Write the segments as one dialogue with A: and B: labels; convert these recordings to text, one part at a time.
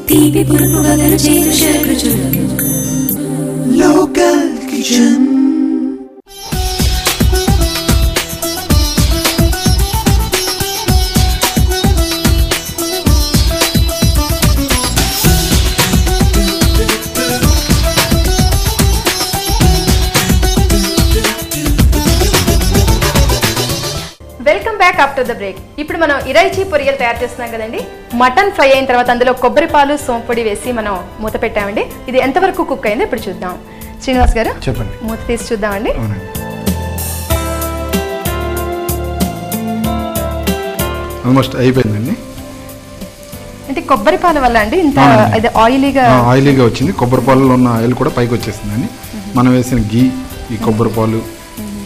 A: తీపి పులుపు వగరు చేదు షడ్రుచులు local kitchen.
B: Welcome back after the break. ఇప్పుడు మనం ఇరైచి పొరియలు తయారు చేస్తున్నాం కదండి. మటన్ ఫ్రై అయిన తర్వాత అందులో కొబ్బరి పాలు సోంపొడి వేసి మనం మూత పెట్టామండి. ఇది ఎంతవరకు కుక్ అయిందో ఇప్పుడు చూద్దాం. శ్రీనివాస్ గారు చెప్పండి, మూత తీసి చూద్దామండి.
C: ఆల్మోస్ట్ అయిపోయిందండి.
B: అంటే కొబ్బరి పాల వల్ల అండి ఇంత ఆయిలీగా
C: వచ్చింది. కొబ్బరి పాలలో ఉన్న ఆయిల్ కూడా పైకి వచ్చేసిందండి. మనం వేసిన గీ, ఈ కొబ్బరి పాలు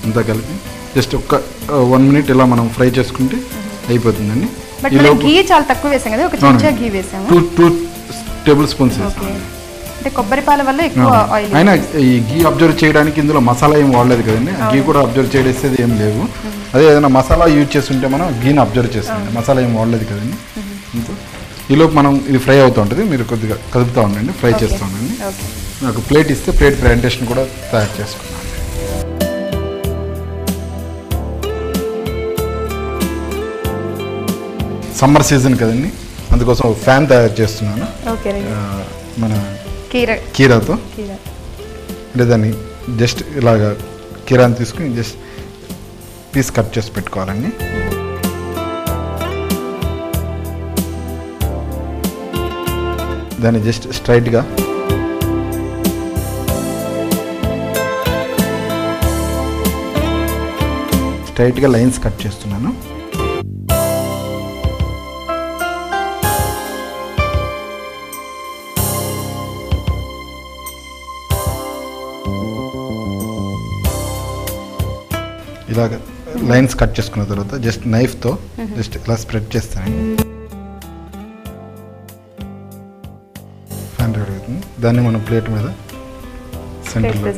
C: అంతా కలిపి జస్ట్ ఒక 1 minute ఇలా మనం ఫ్రై చేసుకుంటే అయిపోతుందండి.
B: బట్ మనం గీ చాలా తక్కువ వేసాం కదా, ఒక చెంచా గీ వేసాము.
C: 2 tablespoons వేసాము.
B: అంటే కొబ్బరి పాల వల్ల ఎక్కువ ఆయిల్.
C: అయినా ఈ గీ అబ్జర్వ్ చేయడానికి ఇందులో మసాలా ఏం వాడలేదు కదండి. గీ కూడా అబ్జర్వ్ చేసేది ఏం లేవు. అదే ఏదైనా మసాలా యూజ్ చేస్తుంటే మనం గీని అబ్జర్వ్ చేస్తాం. మసాలా ఏం వాడలేదు కదండి. ఈలోపు మనం ఇది ఫ్రై అవుతూ ఉంటుంది. మీరు కొద్దిగా కదుపుతూ ఉండండి, ఫ్రై చేస్తూ ఉండండి. నాకు ప్లేట్ ఇస్తే ప్లేట్ ప్రెజెంటేషన్ కూడా తయారు చేసుకున్నాను. సమ్మర్ సీజన్ కదండి, అందుకోసం ఫ్యాన్ తయారు చేస్తున్నాను. మన కీరాతో. అంటే దాన్ని జస్ట్ ఇలాగా కీరాని తీసుకుని జస్ట్ పీస్ కట్ చేసి పెట్టుకోవాలండి. దాన్ని జస్ట్ స్ట్రైట్గా లైన్స్ కట్ చేస్తున్నాను. ఇలాగ లైన్స్ కట్ చేసుకున్న తర్వాత జస్ట్ నైఫ్తో జస్ట్ ఇలా స్ప్రెడ్ చేస్తానండి. ఫ్యాన్ రెడీ అవుతుంది. దాన్ని మనం ప్లేట్ మీద సెంటర్లో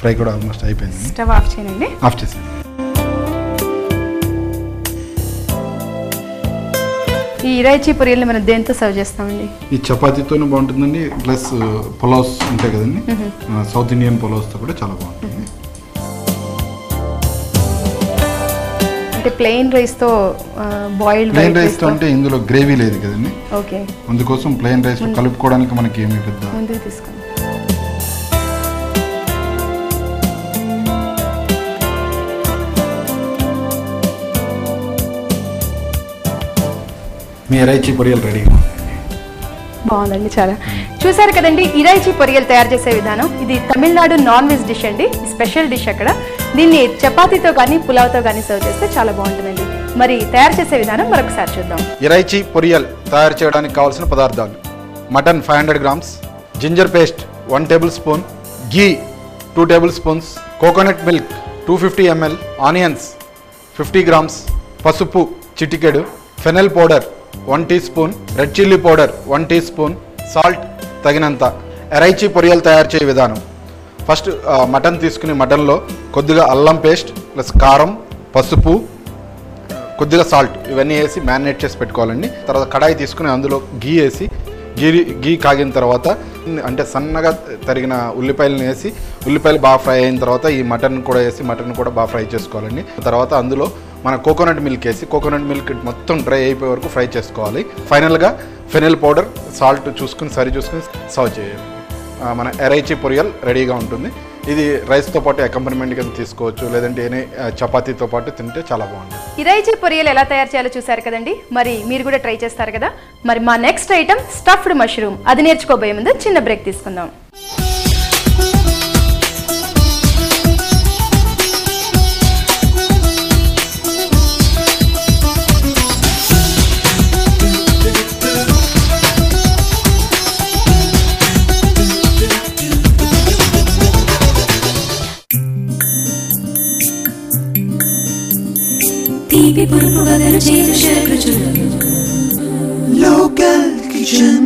C: ఫ్రై కూడా ఆల్మోస్ట్ అయిపోయింది.
B: స్టవ్ ఆఫ్ చేయండి.
C: ఆఫ్ చేసాను.
B: ఈ ఇరైచి పొరియల్ని మనం దేంతో సర్వ్ చేస్తామండి?
C: ఈ చపాతీతోనే బాగుంటుందండి, ప్లస్ పులావ్స్ ఉంటాయి కదండి, సౌత్ ఇండియన్ పులావ్స్తో కూడా చాలా బాగుంటుంది.
B: అంటే ప్లెయిన్ రైస్తో
C: ప్లెయిన్ రైస్తో అంటే ఇందులో గ్రేవీ లేదు కదండి.
B: ఓకే,
C: అందుకోసం ప్లెయిన్ రైస్ కలుపుకోవడానికి మనకి ఏమి పెద్ద.
B: ముందుకు తీసుకోండి.
C: మీ ఇరైచి పొరియలు రెడీ.
B: బాగుందండి, చాలా. చూసారు కదండి ఇరైచి పొరియలు తయారు చేసే విధానం. ఇది తమిళనాడు నాన్ వెజ్ డిష్ అండి, స్పెషల్ డిష్ అక్కడ. దీన్ని చపాతీతో కానీ పులావ్తో కానీ సర్వ్ చేస్తే చాలా బాగుంటుందండి. మరి తయారు చేసే విధానం మరొకసారి చూద్దాం.
C: ఇరైచి పొరియల్ తయారు చేయడానికి కావాల్సిన పదార్థాలు: mutton 500 grams, ginger paste 1 tablespoon, ghee 2 tablespoons, coconut milk 250 ml, onions 50 grams, పసుపు చిటికెడు, fennel powder 1 teaspoon, red chilli powder 1 teaspoon, salt తగినంత. ఇరైచి పొరియలు తయారు చేయ విధానం: ఫస్ట్ మటన్ తీసుకుని మటన్లో కొద్దిగా అల్లం పేస్ట్ ప్లస్ కారం, పసుపు, కొద్దిగా సాల్ట్ ఇవన్నీ వేసి మ్యారినేట్ చేసి పెట్టుకోవాలండి. తర్వాత కడాయి తీసుకుని అందులో ఘీ వేసి ఘీ కాగిన తర్వాత అంటే సన్నగా తరిగిన ఉల్లిపాయలను వేసి ఉల్లిపాయలు బాగా ఫ్రై అయిన తర్వాత ఈ మటన్ కూడా వేసి మటన్ కూడా బాగా ఫ్రై చేసుకోవాలండి. తర్వాత అందులో మన కోకోనట్ మిల్క్ వేసి కోకోనట్ మిల్క్ మొత్తం డ్రై అయిపోయే వరకు ఫ్రై చేసుకోవాలి. ఫైనల్గా ఫెనల్ పౌడర్, సాల్ట్ చూసుకుని సరి చూసుకుని సర్వ్ చేయాలి. మన ఇరైచి పొరియల్ రెడీగా ఉంటుంది. ఇది రైస్తో పాటు అకంపనిమెంట్ కింద తీసుకోవచ్చు, లేదంటే చపాతీతో పాటు తింటే చాలా బాగుంటుంది.
B: ఇరైచి పొరియలు ఎలా తయారు చేయాలో చూసారు కదండి. మరి మీరు కూడా ట్రై చేస్తారు కదా. మరి మా నెక్స్ట్ ఐటమ్ స్టఫ్డ్ మష్రూమ్. అది నేర్చుకోబోయే ముందు చిన్న బ్రేక్ తీసుకుందాం.
A: తీపి పులుపు వగరు చేదు షడ్రుచులు లోకల్ కిచెన్.